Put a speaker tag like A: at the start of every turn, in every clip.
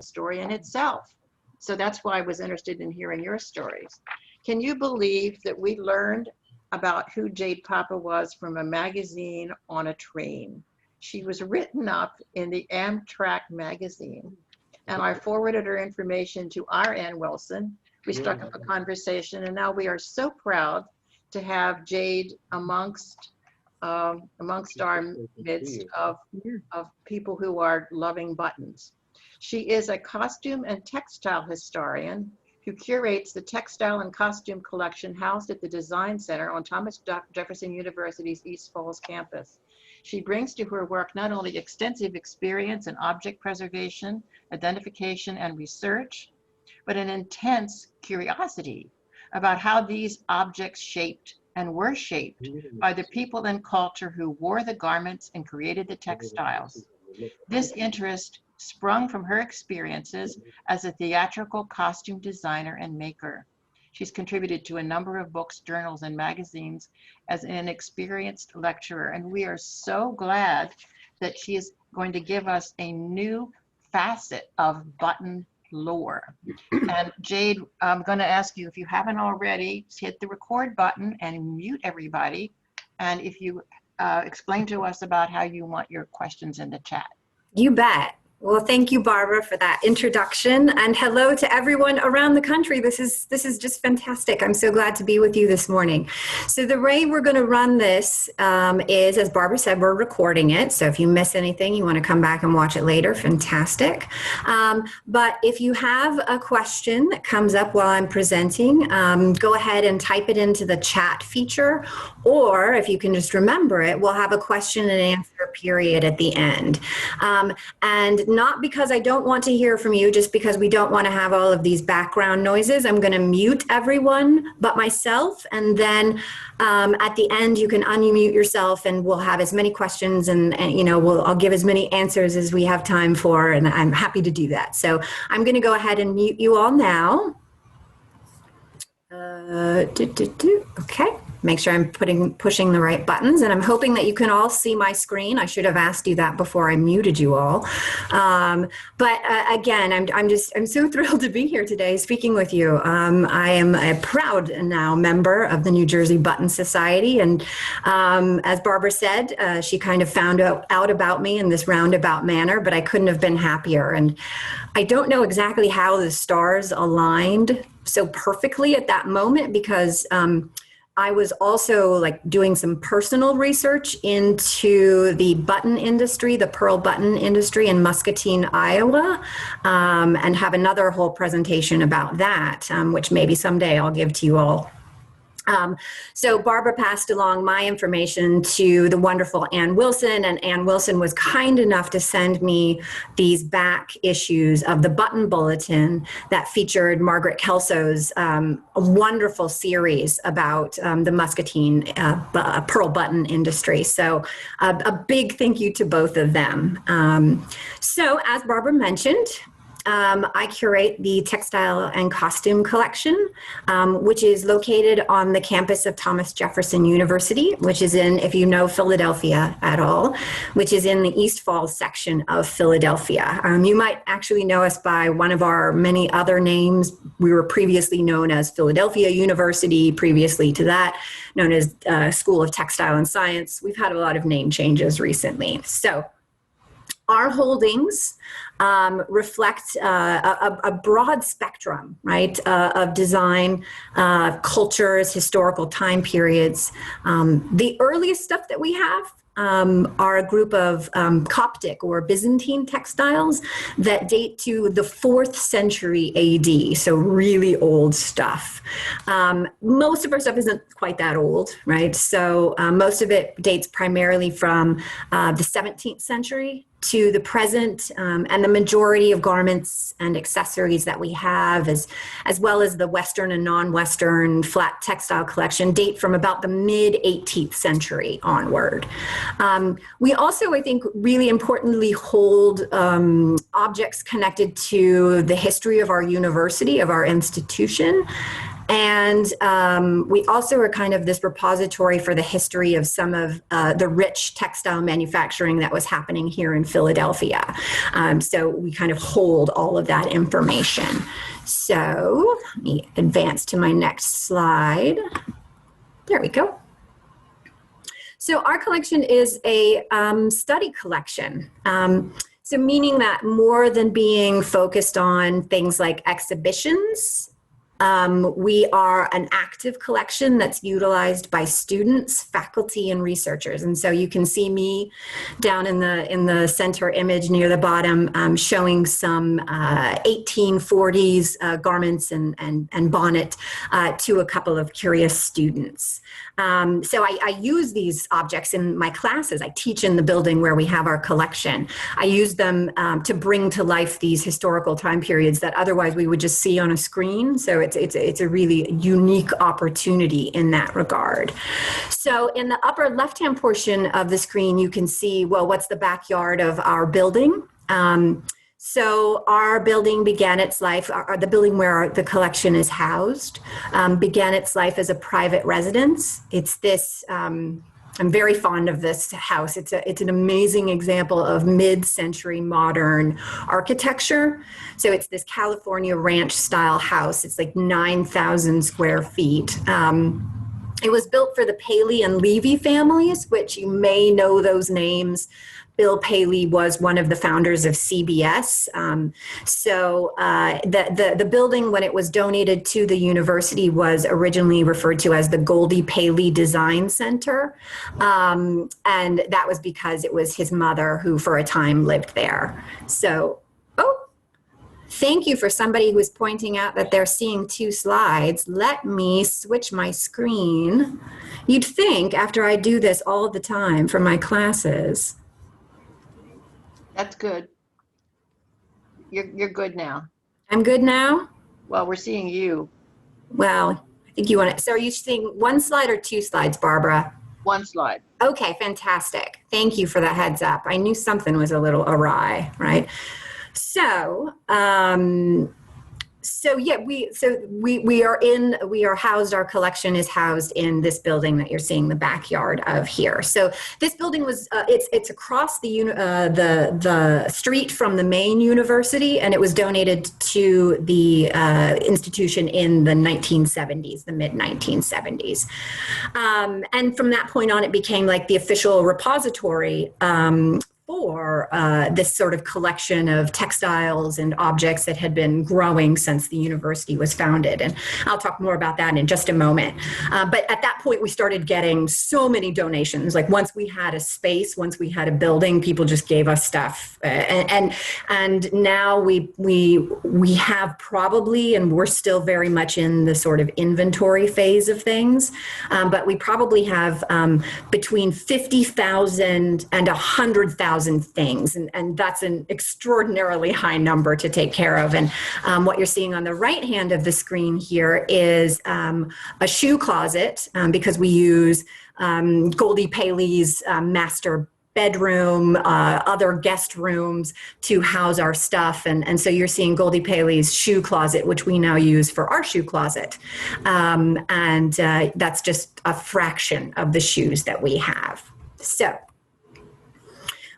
A: story in itself. So that's why I was interested in hearing your stories. Can you believe that we learned about who Jade Papa was from a magazine on a train? She was written up in the Amtrak magazine, and I forwarded her information to our Ann Wilson. We struck up a conversation, and now we are so proud to have Jade amongst our midst of people who are loving buttons. She is a costume and textile historian who curates the textile and costume collection housed at the Design Center on Thomas Jefferson University's East Falls campus. She brings to her work not only extensive experience in object preservation, identification, and research, but an intense curiosity about how these objects shaped and were shaped by the people and culture who wore the garments and created the textiles. This interest sprung from her experiences as a theatrical costume designer and maker. She's contributed to a number of books, journals, and magazines as an experienced lecturer, and we are so glad that she is going to give us a new facet of button lore. And Jade, I'm going to ask you, if you haven't already, hit the record button and mute everybody. And if you explain to us about how you want your questions in the chat.
B: You bet. Well, thank you, Barbara, for that introduction, and hello to everyone around the country. This is just fantastic. I'm so glad to be with you this morning. So the way we're going to run this is, as Barbara said, we're recording it. So if you miss anything, you want to come back and watch it later, fantastic. But if you have a question that comes up while I'm presenting, go ahead and type it into the chat feature, or if you can just remember it, we'll have a question and answer period at the end. And not because I don't want to hear from you, just because we don't want to have all of these background noises. I'm going to mute everyone but myself, and then at the end you can unmute yourself, and we'll have as many questions and you know, I'll give as many answers as we have time for, and I'm happy to do that. So I'm going to go ahead and mute you all now. Okay, make sure I'm pushing the right buttons, and I'm hoping that you can all see my screen. I should have asked you that before I muted you all. But again, I'm so thrilled to be here today speaking with you. I am a proud now member of the New Jersey Button Society, and as Barbara said, she kind of found out about me in this roundabout manner, but I couldn't have been happier. And I don't know exactly how the stars aligned so perfectly at that moment, because I was also like doing some personal research into the button industry, the pearl button industry in Muscatine, Iowa, and have another whole presentation about that, which maybe someday I'll give to you all. So Barbara passed along my information to the wonderful Ann Wilson, and Ann Wilson was kind enough to send me these back issues of the Button Bulletin that featured Margaret Kelso's wonderful series about the Muscatine pearl button industry. So a big thank you to both of them. So as Barbara mentioned, I curate the textile and costume collection, which is located on the campus of Thomas Jefferson University, which is in, if you know Philadelphia at all, which is in the East Falls section of Philadelphia. You might actually know us by one of our many other names. We were previously known as Philadelphia University, previously to that, known as School of Textile and Science. We've had a lot of name changes recently. So our holdings reflect a broad spectrum, right, of design, cultures, historical time periods. The earliest stuff that we have are a group of Coptic or Byzantine textiles that date to the 4th century AD, so really old stuff. Most of our stuff isn't quite that old, right? So most of it dates primarily from the 17th century to the present, and the majority of garments and accessories that we have, as well as the Western and non-Western flat textile collection, date from about the mid-18th century onward. We also, I think, really importantly hold objects connected to the history of our university, of our institution, And we also are kind of this repository for the history of some of the rich textile manufacturing that was happening here in Philadelphia. So we kind of hold all of that information. So let me advance to my next slide. There we go. So our collection is a study collection. So meaning that more than being focused on things like exhibitions, we are an active collection that's utilized by students, faculty, and researchers. And so you can see me down in the center image near the bottom showing some 1840s garments and bonnet to a couple of curious students. So I use these objects in my classes. I teach in the building where we have our collection. I use them to bring to life these historical time periods that otherwise we would just see on a screen. So it's a really unique opportunity in that regard. So in the upper left-hand portion of the screen, you can see, well, what's the backyard of our building? So our building began its life, the building where the collection is housed, began its life as a private residence. It's this, I'm very fond of this house. It's an amazing example of mid-century modern architecture. So it's this California ranch style house. It's like 9,000 square feet. It was built for the Paley and Levy families, which you may know those names. Bill Paley was one of the founders of CBS. The building, when it was donated to the university, was originally referred to as the Goldie Paley Design Center. And that was because it was his mother who for a time lived there. So, thank you for somebody who was pointing out that they're seeing two slides. Let me switch my screen. You'd think after I do this all the time for my classes.
A: That's good. You're good now.
B: I'm good now?
A: Well, we're seeing you.
B: Well, I think you want to, so are you seeing one slide or two slides, Barbara?
A: One slide.
B: Okay, fantastic. Thank you for the heads up. I knew something was a little awry, right? So, we are housed, our collection is housed in this building that you're seeing the backyard of here. So this building was, it's across the street from the main university, and it was donated to the institution in the 1970s, the mid 1970s. And from that point on, it became like the official repository for this sort of collection of textiles and objects that had been growing since the university was founded. And I'll talk more about that in just a moment. But at that point, we started getting so many donations. Like once we had a space, once we had a building, people just gave us stuff. And now we have probably, and we're still very much in the sort of inventory phase of things, but we probably have between 50,000 and 100,000 things, and that's an extraordinarily high number to take care of. And what you're seeing on the right hand of the screen here is a shoe closet, because we use Goldie Paley's master bedroom, other guest rooms to house our stuff. And so you're seeing Goldie Paley's shoe closet, which we now use for our shoe closet. And that's just a fraction of the shoes that we have. So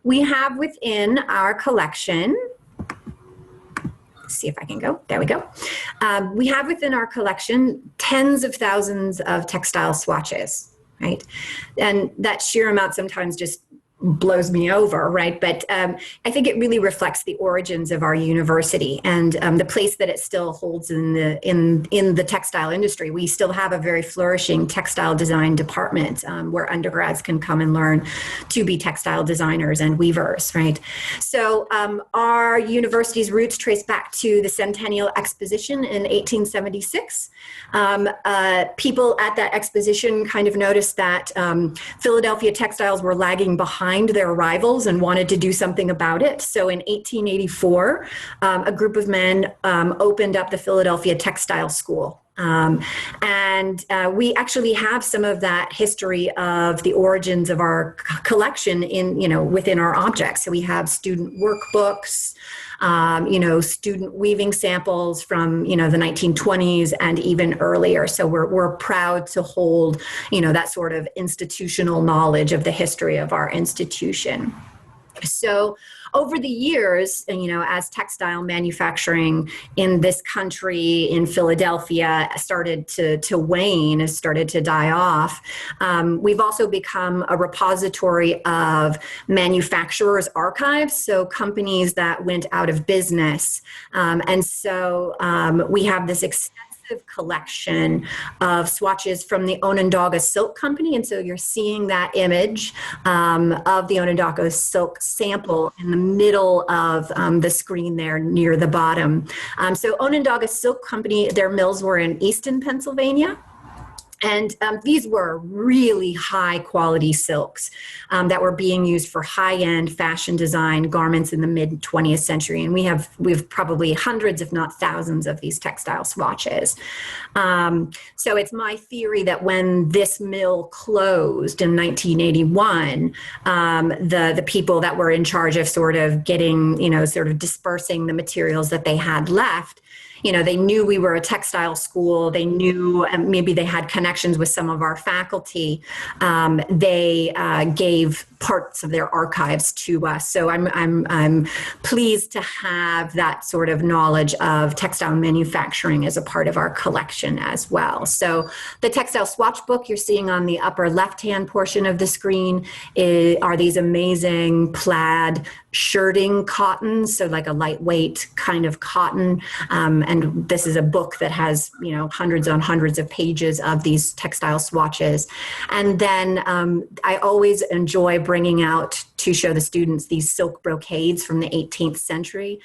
B: we have within our collection, let's see if I can go, there we go. We have within our collection tens of thousands of textile swatches, right? And that sheer amount sometimes just blows me over, right? But I think it really reflects the origins of our university and the place that it still holds in the textile industry. We still have a very flourishing textile design department where undergrads can come and learn to be textile designers and weavers, right? So our university's roots trace back to the Centennial Exposition in 1876. People at that exposition kind of noticed that Philadelphia textiles were lagging behind their rivals and wanted to do something about it. So in 1884, a group of men opened up the Philadelphia Textile School. We actually have some of that history of the origins of our collection within our objects. So we have student workbooks, student weaving samples from, the 1920s and even earlier. So we're proud to hold, that sort of institutional knowledge of the history of our institution. So over the years, as textile manufacturing in this country, in Philadelphia, started to wane, started to die off, we've also become a repository of manufacturers' archives, so companies that went out of business. We have this extensive collection of swatches from the Onondaga Silk Company. And so you're seeing that image of the Onondaga silk sample in the middle of the screen there near the bottom. So Onondaga Silk Company, their mills were in Easton, Pennsylvania. And these were really high quality silks that were being used for high-end fashion design garments in the mid 20th century. And we have probably hundreds, if not thousands, of these textile swatches. So it's my theory that when this mill closed in 1981, the people that were in charge of sort of getting, sort of dispersing the materials that they had left, they knew we were a textile school. They knew maybe they had connections with some of our faculty. They gave parts of their archives to us. So I'm pleased to have that sort of knowledge of textile manufacturing as a part of our collection as well. So the textile swatch book you're seeing on the upper left-hand portion of the screen are these amazing plaid shirting cottons, so like a lightweight kind of cotton. And this is a book that has, hundreds on hundreds of pages of these textile swatches. And then I always enjoy bringing out to show the students these silk brocades from the 18th century.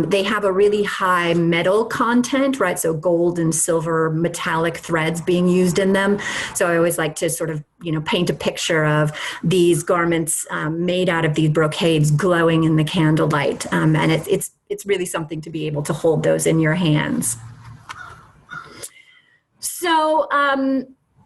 B: They have a really high metal content, right? So gold and silver metallic threads being used in them. So I always like to sort of, paint a picture of these garments made out of these brocades glowing in the candlelight. And it's really something to be able to hold those in your hands. So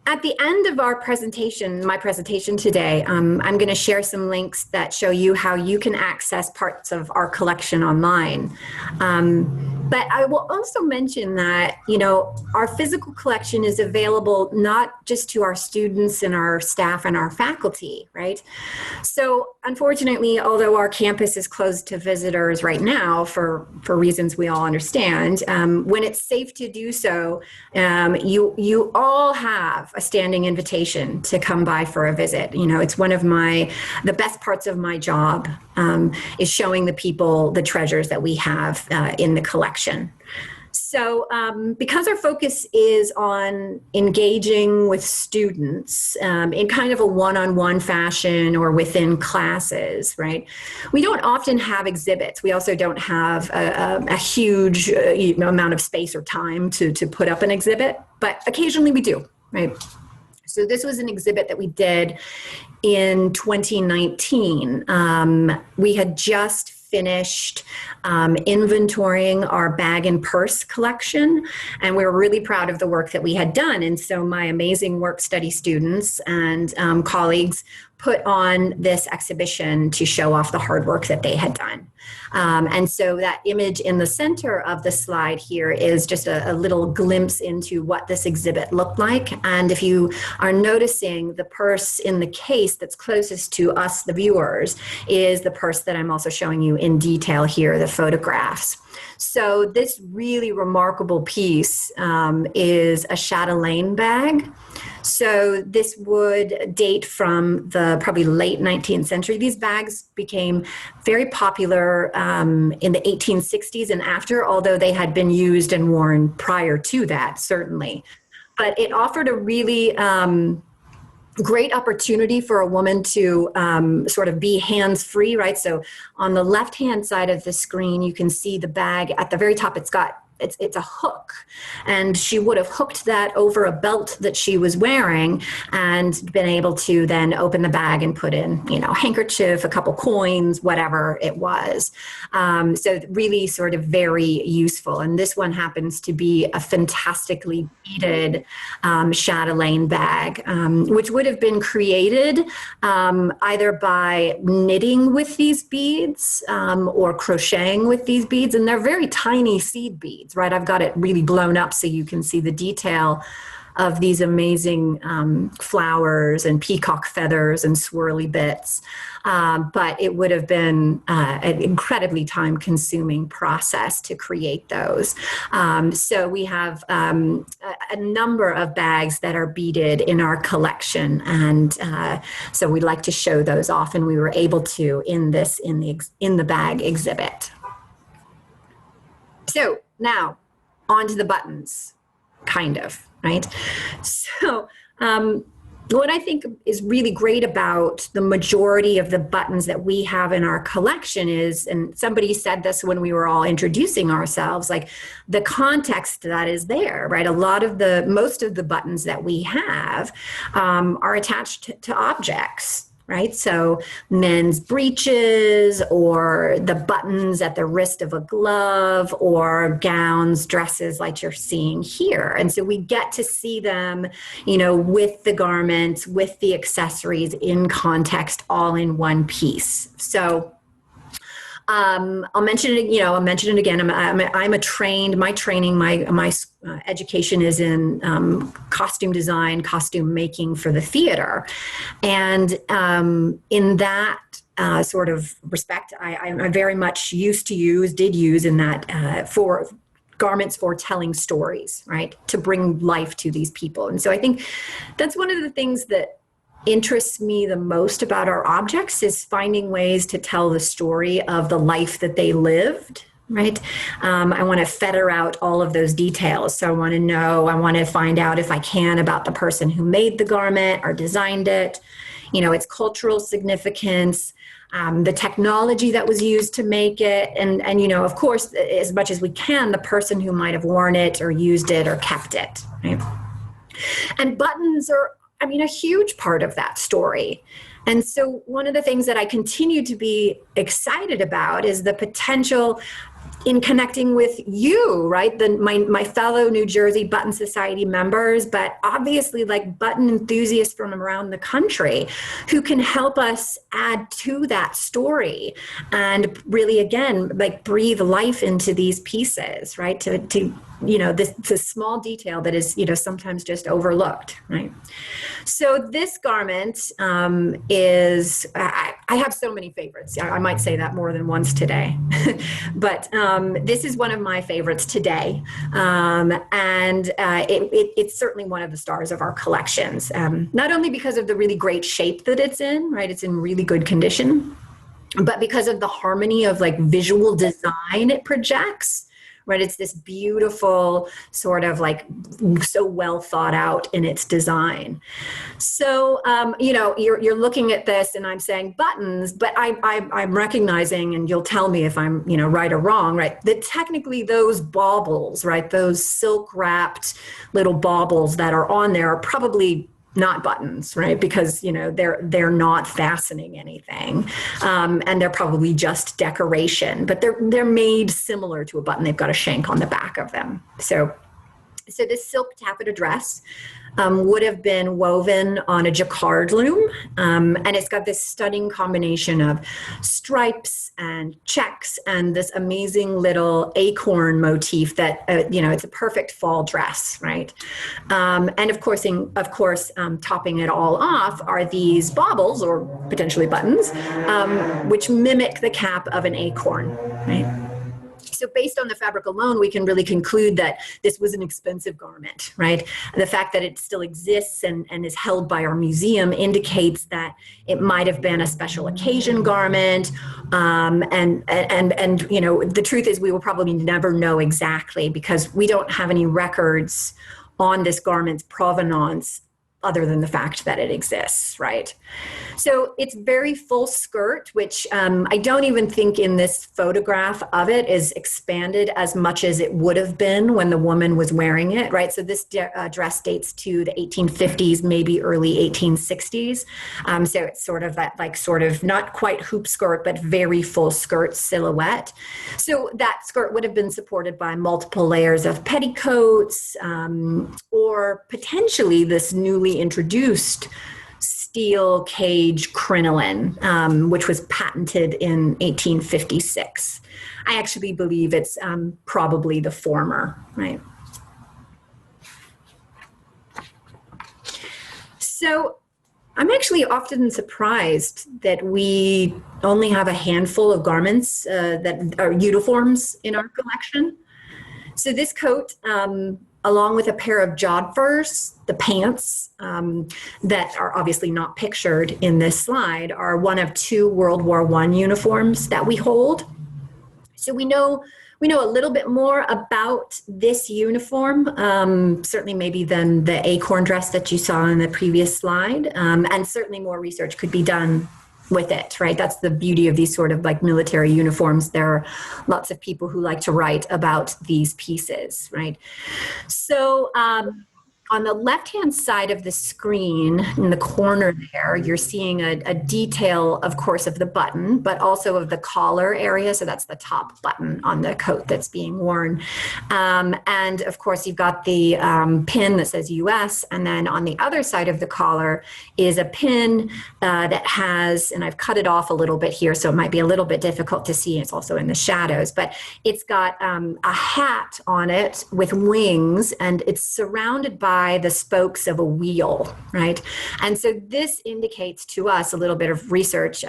B: at the end of our presentation, my presentation today, I'm going to share some links that show you how you can access parts of our collection online. But I will also mention that, our physical collection is available not just to our students and our staff and our faculty, right? So unfortunately, although our campus is closed to visitors right now for reasons we all understand, when it's safe to do so, you all have a standing invitation to come by for a visit. It's one of the best parts of my job is showing the people the treasures that we have in the collection. So because our focus is on engaging with students in kind of a one-on-one fashion or within classes, right? We don't often have exhibits. We also don't have a huge amount of space or time to put up an exhibit, but occasionally we do, right? So this was an exhibit that we did in 2019. We had just finished inventorying our bag and purse collection, and we were really proud of the work that we had done. And so my amazing work study students and colleagues put on this exhibition to show off the hard work that they had done. And so that image in the center of the slide here is just a little glimpse into what this exhibit looked like. And if you are noticing, the purse in the case that's closest to us, the viewers, is the purse that I'm also showing you in detail here, the photographs. So this really remarkable piece is a Chatelaine bag. So this would date from the probably late 19th century. These bags became very popular in the 1860s and after, although they had been used and worn prior to that, certainly. But it offered a really great opportunity for a woman to sort of be hands-free, right? So on the left-hand side of the screen, you can see the bag. At the very top, it's got it's a hook, and she would have hooked that over a belt that she was wearing and been able to then open the bag and put in, handkerchief, a couple coins, whatever it was. So really sort of very useful. And this one happens to be a fantastically beaded chatelaine bag, which would have been created either by knitting with these beads or crocheting with these beads. And they're very tiny seed beads, right? I've got it really blown up so you can see the detail of these amazing flowers and peacock feathers and swirly bits. But it would have been an incredibly time-consuming process to create those. So we have a number of bags that are beaded in our collection, and so we like to show those off, and we were able to in the bag exhibit. So now on to the buttons, kind of, right? So what I think is really great about the majority of the buttons that we have in our collection is, and somebody said this when we were all introducing ourselves, like the context that is there, right? Most of the buttons that we have are attached to objects, right? So men's breeches, or the buttons at the wrist of a glove, or gowns, dresses like you're seeing here. And so we get to see them, with the garments, with the accessories in context, all in one piece. So I'll mention it. I'll mention it again. I'm a trained. My training, my education is in costume design, costume making for the theater, and in that sort of respect, I very much did use in that for garments for telling stories, right, to bring life to these people. And so I think that's one of the things that interests me the most about our objects, is finding ways to tell the story of the life that they lived, right? I want to feather out all of those details. So I want to find out, if I can, about the person who made the garment or designed it, its cultural significance, the technology that was used to make it, and of course, as much as we can, the person who might have worn it or used it or kept it, right? And buttons are, a huge part of that story. And so one of the things that I continue to be excited about is the potential in connecting with you, right? My fellow New Jersey Button Society members, but obviously like button enthusiasts from around the country who can help us add to that story and really, again, like breathe life into these pieces, right? To this small detail that is, sometimes just overlooked, right? So this garment is, I have so many favorites. I might say that more than once today, but this is one of my favorites today. And it's certainly one of the stars of our collections, not only because of the really great shape that it's in, right? It's in really good condition, but because of the harmony of like visual design it projects. Right, it's this beautiful sort of like so well thought out in its design. So you're looking at this, and I'm saying buttons, but I'm recognizing, and you'll tell me if I'm right or wrong, right? That technically those baubles, right, those silk wrapped little baubles that are on there are probably not buttons, right? Because they're not fastening anything, and they're probably just decoration. But they're made similar to a button. They've got a shank on the back of them. So this silk taffeta dress would have been woven on a jacquard loom, and it's got this stunning combination of stripes and checks and this amazing little acorn motif that it's a perfect fall dress, right? And of course, topping it all off are these baubles, or potentially buttons, which mimic the cap of an acorn, right? So based on the fabric alone, we can really conclude that this was an expensive garment, right? The fact that it still exists and is held by our museum indicates that it might have been a special occasion garment. And the truth is we will probably never know exactly, because we don't have any records on this garment's provenance other than the fact that it exists, right? So it's very full skirt, which I don't even think in this photograph of it is expanded as much as it would have been when the woman was wearing it, right? So this dress dates to the 1850s, maybe early 1860s. So it's sort of that, like, sort of not quite hoop skirt, but very full skirt silhouette. So that skirt would have been supported by multiple layers of petticoats, or potentially this newly introduced steel cage crinoline, which was patented in 1856. I actually believe it's probably the former, right? So I'm actually often surprised that we only have a handful of garments that are uniforms in our collection. So this coat, along with a pair of jodhpurs, the pants that are obviously not pictured in this slide, are one of 2 World War I uniforms that we hold. So we know a little bit more about this uniform, certainly maybe than the acorn dress that you saw in the previous slide, and certainly more research could be done with it, right? That's the beauty of these sort of like military uniforms. There are lots of people who like to write about these pieces, right? So on the left-hand side of the screen, in the corner there, you're seeing a detail, of course, of the button, but also of the collar area. So that's the top button on the coat that's being worn. And of course, you've got the pin that says US. And then on the other side of the collar is a pin that has, and I've cut it off a little bit here, so it might be a little bit difficult to see. It's also in the shadows, but it's got a hat on it with wings, and it's surrounded by the spokes of a wheel, right? And so this indicates to us, a little bit of research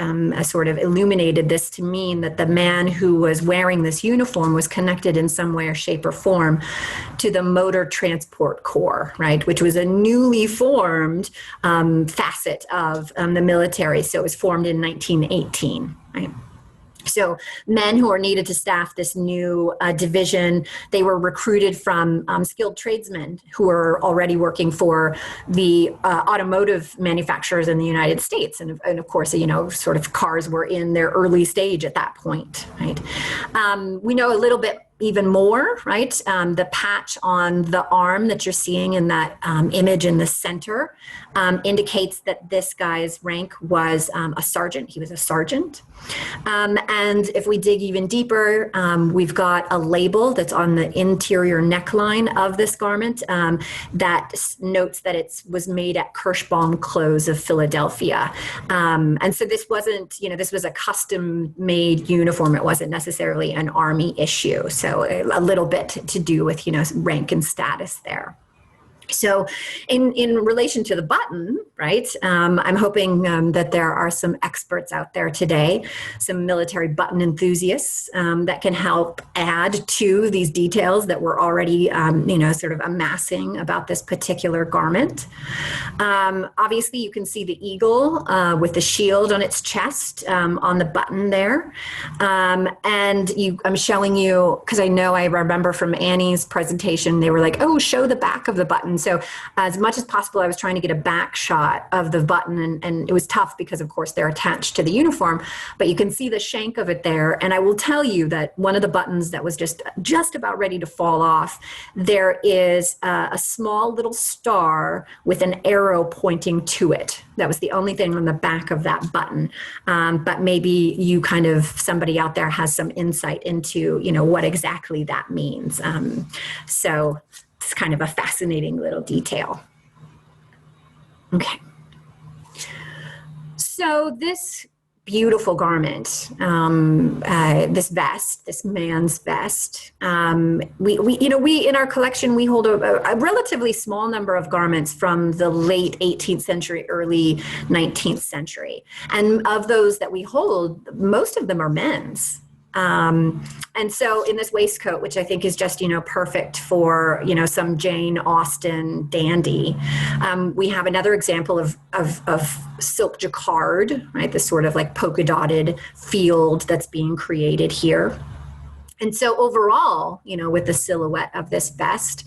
B: sort of illuminated this to mean that the man who was wearing this uniform was connected in some way or shape or form to the Motor Transport Corps, right? Which was a newly formed facet of the military. So it was formed in 1918, right? So men who are needed to staff this new division, they were recruited from skilled tradesmen who were already working for the automotive manufacturers in the United States. And of course, you know, sort of cars were in their early stage at that point, right? We know a little bit even more, right? The patch on the arm that you're seeing in that image in the center indicates that this guy's rank was a sergeant. He was a sergeant. And if we dig even deeper, we've got a label that's on the interior neckline of this garment that notes that it was made at Kirschbaum Clothes of Philadelphia. And so this wasn't, you know, this was a custom made uniform. It wasn't necessarily an army issue. So a little bit to do with, you know, rank and status there. So in relation to the button, right, I'm hoping that there are some experts out there today, some military button enthusiasts that can help add to these details that we're already, you know, sort of amassing about this particular garment. Obviously, you can see the eagle with the shield on its chest on the button there. And I'm showing you, because I know I remember from Annie's presentation, they were like, oh, show the back of the button. So as much as possible, I was trying to get a back shot of the button, and it was tough because, of course, they're attached to the uniform, but you can see the shank of it there. And I will tell you that one of the buttons that was just about ready to fall off, there is a small little star with an arrow pointing to it. That was the only thing on the back of that button. But maybe you kind of, somebody out there has some insight into, you know, what exactly that means. So it's kind of a fascinating little detail. Okay. So this beautiful garment, this vest, this man's vest, we in our collection, we hold a relatively small number of garments from the late 18th century, early 19th century. And of those that we hold, most of them are men's. And so in this waistcoat, which I think is just, you know, perfect for, you know, some Jane Austen dandy, we have another example of silk jacquard, right? This sort of like polka dotted field that's being created here. And so overall, with the silhouette of this vest,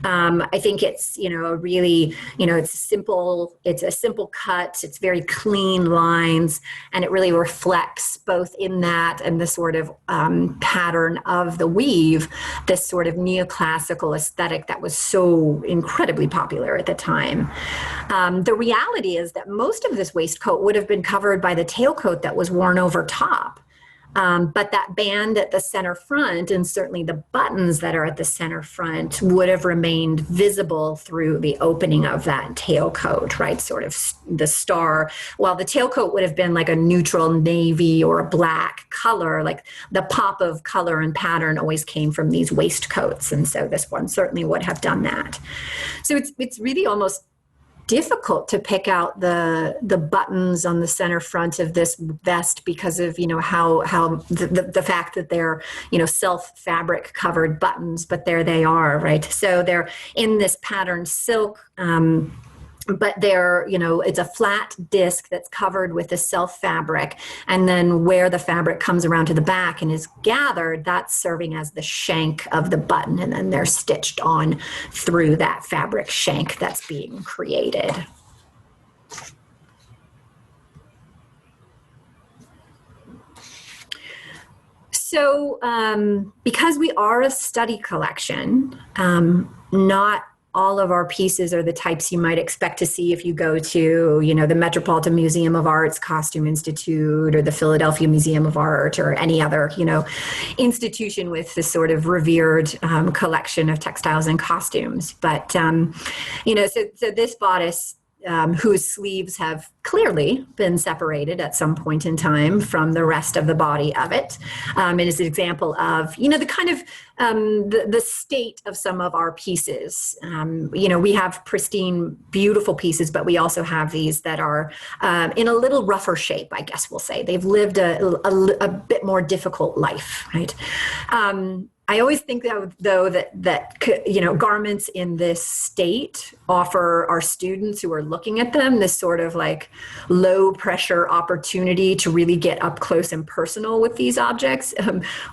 B: I think it's, a really, it's a simple cut. It's very clean lines, and it really reflects both in that and the sort of pattern of the weave, this sort of neoclassical aesthetic that was so incredibly popular at the time. The reality is that most of this waistcoat would have been covered by the tailcoat that was worn over top. But that band at the center front, and certainly the buttons that are at the center front, would have remained visible through the opening of that tailcoat, right? Sort of the star. While the tailcoat would have been like a neutral navy or a black color, like the pop of color and pattern always came from these waistcoats. And so this one certainly would have done that. So it's really almost difficult to pick out the buttons on the center front of this vest because of how the fact that they're self fabric covered buttons, but there they are, right? So they're in this patterned silk, but they're it's a flat disc that's covered with the self fabric, and then where the fabric comes around to the back and is gathered, that's serving as the shank of the button, and then they're stitched on through that fabric shank that's being created. So because we are a study collection, not all of our pieces are the types you might expect to see if you go to, the Metropolitan Museum of Art's Costume Institute or the Philadelphia Museum of Art or any other, institution with this sort of revered collection of textiles and costumes. But, so this bodice, whose sleeves have clearly been separated at some point in time from the rest of the body of it. It is an example of, the kind of the state of some of our pieces. We have pristine, beautiful pieces, but we also have these that are in a little rougher shape, I guess we'll say. They've lived a bit more difficult life, right? I always think though that garments in this state offer our students who are looking at them this sort of like low pressure opportunity to really get up close and personal with these objects.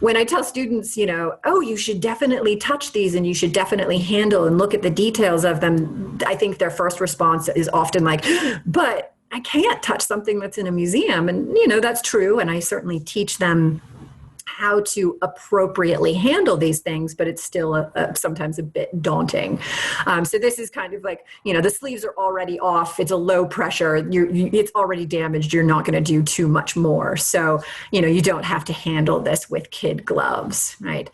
B: When I tell students, you should definitely touch these and you should definitely handle and look at the details of them, I think their first response is often like, but I can't touch something that's in a museum. And, that's true. And I certainly teach them how to appropriately handle these things, but it's still sometimes a bit daunting. So this is kind of like, the sleeves are already off. It's a low pressure. It's already damaged. You're not going to do too much more. So, you don't have to handle this with kid gloves, right?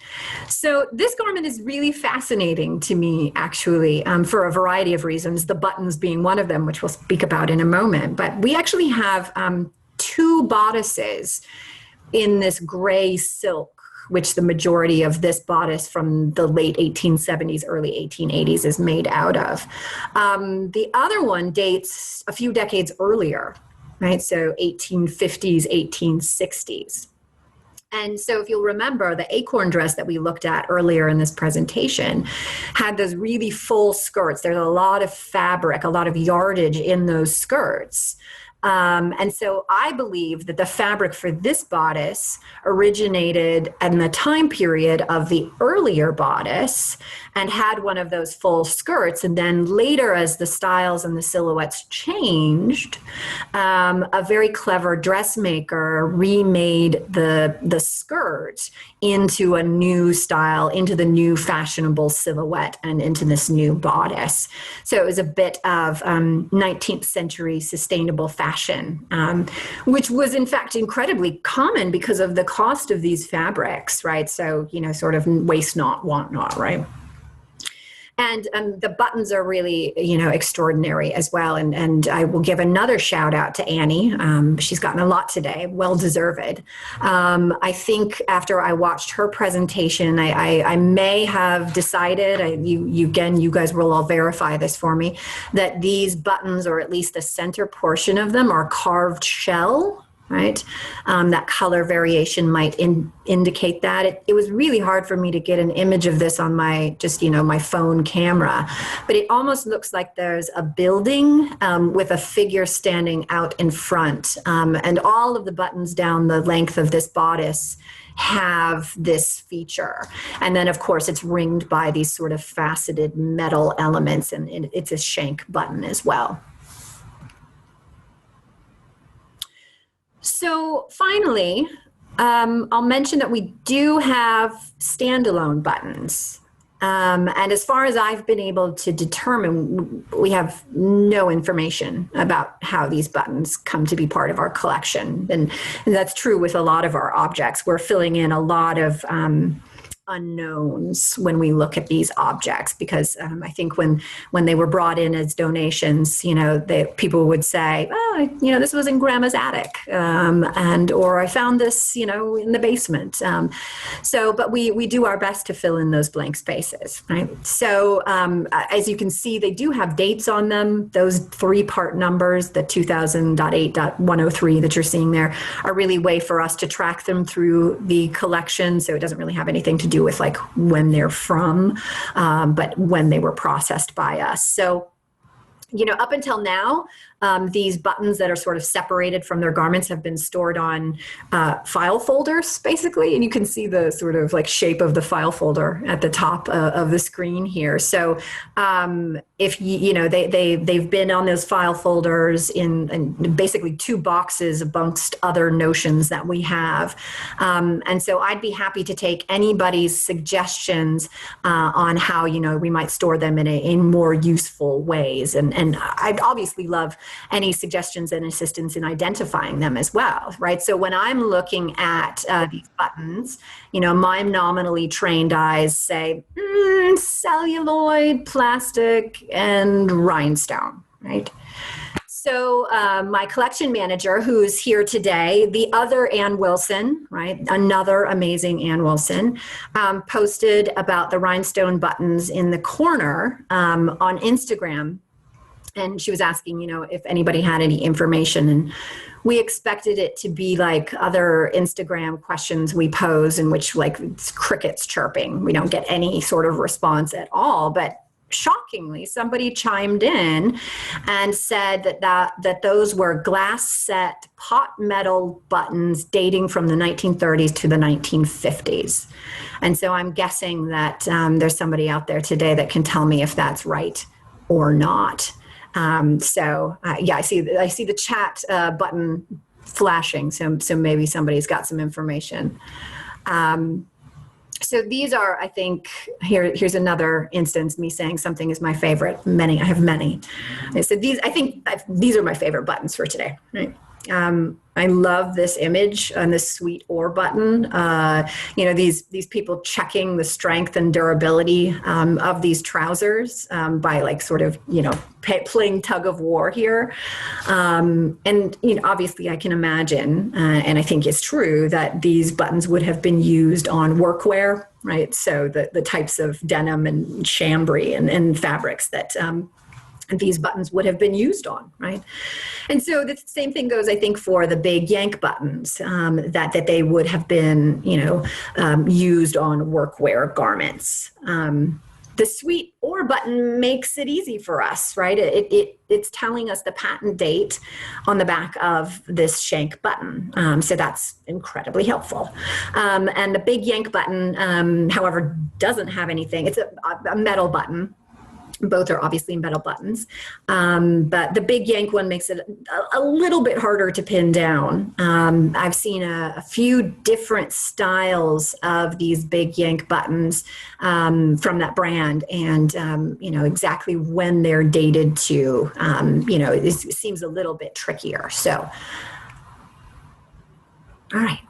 B: So this garment is really fascinating to me, actually, for a variety of reasons, the buttons being one of them, which we'll speak about in a moment. But we actually have two bodices in this gray silk, which the majority of this bodice from the late 1870s, early 1880s is made out of. The other one dates a few decades earlier, right? So 1850s, 1860s. And so if you'll remember, the acorn dress that we looked at earlier in this presentation had those really full skirts. There's a lot of fabric, a lot of yardage in those skirts. And so I believe that the fabric for this bodice originated in the time period of the earlier bodice and had one of those full skirts. And then later, as the styles and the silhouettes changed, a very clever dressmaker remade the skirt into a new style, into the new fashionable silhouette and into this new bodice. So it was a bit of 19th century sustainable fashion. Which was in fact incredibly common because of the cost of these fabrics, right? So, sort of waste not, want not, right? And the buttons are really, extraordinary as well. And I will give another shout out to Annie. She's gotten a lot today, well deserved. I think after I watched her presentation, I may have decided, you guys will all verify this for me, that these buttons, or at least the center portion of them, are carved shell. Right? That color variation might indicate that. It was really hard for me to get an image of this on my phone camera, but it almost looks like there's a building with a figure standing out in front, and all of the buttons down the length of this bodice have this feature. And then of course it's ringed by these sort of faceted metal elements, and it's a shank button as well. So finally, I'll mention that we do have standalone buttons. And as far as I've been able to determine, we have no information about how these buttons come to be part of our collection. And that's true with a lot of our objects. We're filling in a lot of unknowns when we look at these objects, because I think when they were brought in as donations, people would say, oh, this was in grandma's attic, or I found this, in the basement. But we do our best to fill in those blank spaces, right? So as you can see, they do have dates on them. Those 3-part numbers, the 2000.8.103 that you're seeing there, are really a way for us to track them through the collection. So it doesn't really have anything to do with like when they're from, but when they were processed by us. So, up until now, these buttons that are sort of separated from their garments have been stored on file folders, basically. And you can see the sort of like shape of the file folder at the top of the screen here. So if they've been on those file folders in basically 2 boxes amongst other notions that we have. And so I'd be happy to take anybody's suggestions on how, we might store them in more useful ways. And I'd obviously love any suggestions and assistance in identifying them as well, right? So when I'm looking at these buttons, my nominally trained eyes say celluloid, plastic, and rhinestone, right? So my collection manager, who's here today, the other Ann Wilson, right? Another amazing Ann Wilson, posted about the rhinestone buttons in the corner on Instagram. And she was asking, if anybody had any information. And we expected it to be like other Instagram questions we pose, in which like it's crickets chirping. We don't get any sort of response at all. But shockingly, somebody chimed in and said that those were glass set pot metal buttons dating from the 1930s to the 1950s. And so I'm guessing that there's somebody out there today that can tell me if that's right or not. I see the chat button flashing. So maybe somebody's got some information. So these are, I think, here's another instance, me saying something is my favorite. I have many. So these are my favorite buttons for today. Right? I love this image on this sweet ore button. These people checking the strength and durability of these trousers by like sort of, playing tug of war here. And obviously I can imagine, and I think it's true, that these buttons would have been used on workwear, right? So the types of denim and chambray and fabrics that these buttons would have been used on, right? And so the same thing goes, I think, for the big yank buttons, that they would have been, used on workwear garments. The sweet ore button makes it easy for us, right? It's telling us the patent date on the back of this shank button. So that's incredibly helpful. And the big yank button, however, doesn't have anything. It's a metal button. Both are obviously metal buttons, but the big yank one makes it a little bit harder to pin down. I've seen a few different styles of these big yank buttons from that brand, and exactly when they're dated to, it seems a little bit trickier. So, all right.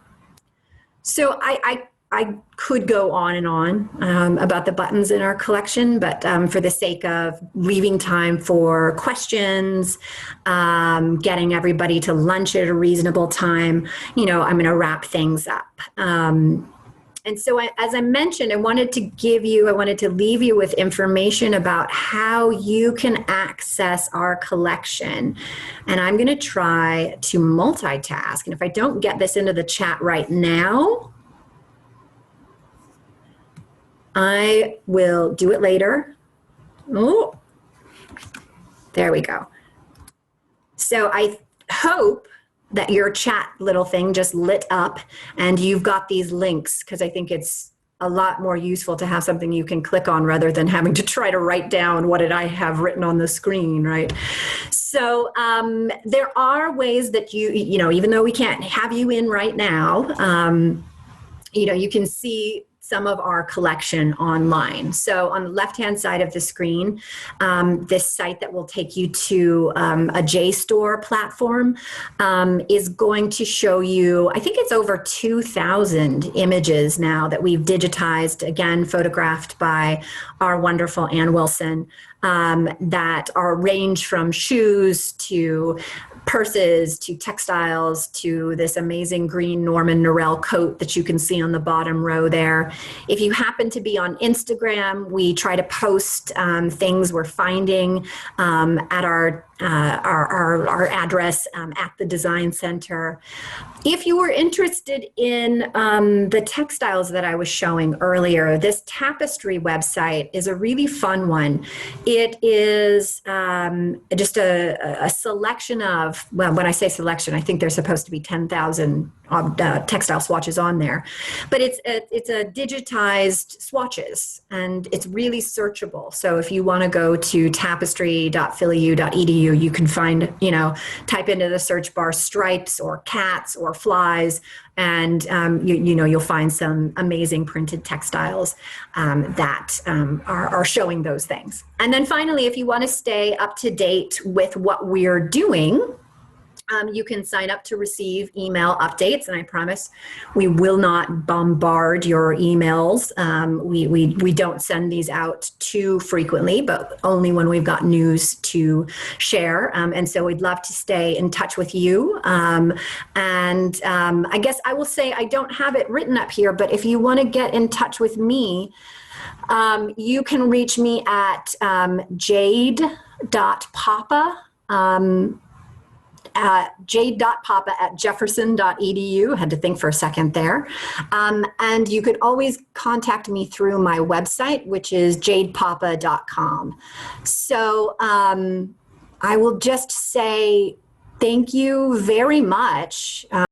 B: So I could go on and on about the buttons in our collection, but for the sake of leaving time for questions, getting everybody to lunch at a reasonable time, I'm going to wrap things up. And so as I mentioned, I wanted to leave you with information about how you can access our collection. And I'm going to try to multitask. And if I don't get this into the chat right now, I will do it later. Oh, there we go. So I hope that your chat little thing just lit up and you've got these links, because I think it's a lot more useful to have something you can click on rather than having to try to write down what did I have written on the screen, right? So there are ways that you know, even though we can't have you in right now, you know, you can see some of our collection online. So on the left-hand side of the screen, this site that will take you to a JSTOR platform is going to show you, I think it's over 2,000 images now that we've digitized, again, photographed by our wonderful Ann Wilson, that are range from shoes to purses to textiles to this amazing green Norman Norell coat that you can see on the bottom row there. If you happen to be on Instagram, we try to post things we're finding at our address at the Design Center. If you were interested in the textiles that I was showing earlier, this tapestry website is a really fun one. It is just a selection of, well, when I say selection, I think there's supposed to be 10,000 textile swatches on there, but it's a digitized swatches, and it's really searchable. So if you want to go to tapestry.philyu.edu, you can find, you know, type into the search bar stripes or cats or flies, and you know, you'll find some amazing printed textiles that are showing those things. And then finally, if you want to stay up to date with what we're doing, you can sign up to receive email updates, and I promise we will not bombard your emails. We don't send these out too frequently, but only when we've got news to share. And so we'd love to stay in touch with you. I guess I will say I don't have it written up here, but if you want to get in touch with me, you can reach me at jade.papa. Jade.papa@jefferson.edu. Had to think for a second there. And you could always contact me through my website, which is jadepapa.com. So I will just say thank you very much.